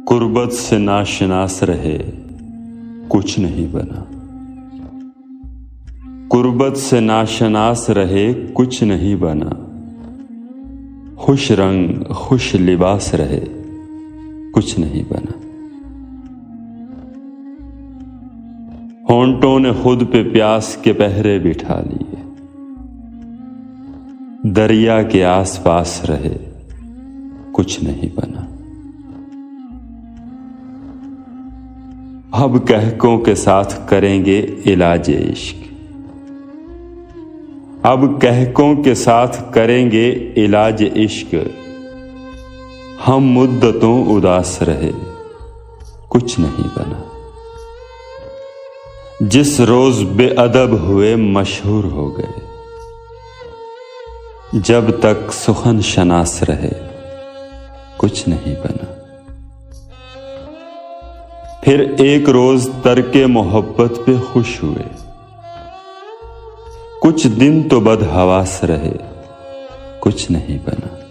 قربت سے ناشناس رہے کچھ نہیں بنا، قربت سے ناشناس رہے کچھ نہیں بنا، خوش رنگ خوش لباس رہے کچھ نہیں بنا۔ ہونٹوں نے خود پہ پیاس کے پہرے بٹھا لیے، دریا کے آس پاس رہے کچھ نہیں بنا۔ اب کہکوں کے ساتھ کریں گے علاج عشق، اب کہکوں کے ساتھ کریں گے علاج عشق، ہم مدتوں اداس رہے کچھ نہیں بنا۔ جس روز بے ادب ہوئے مشہور ہو گئے، جب تک سخن شناس رہے کچھ نہیں بنا۔ پھر ایک روز ترک محبت پہ خوش ہوئے، کچھ دن تو بدحواس رہے کچھ نہیں بنا۔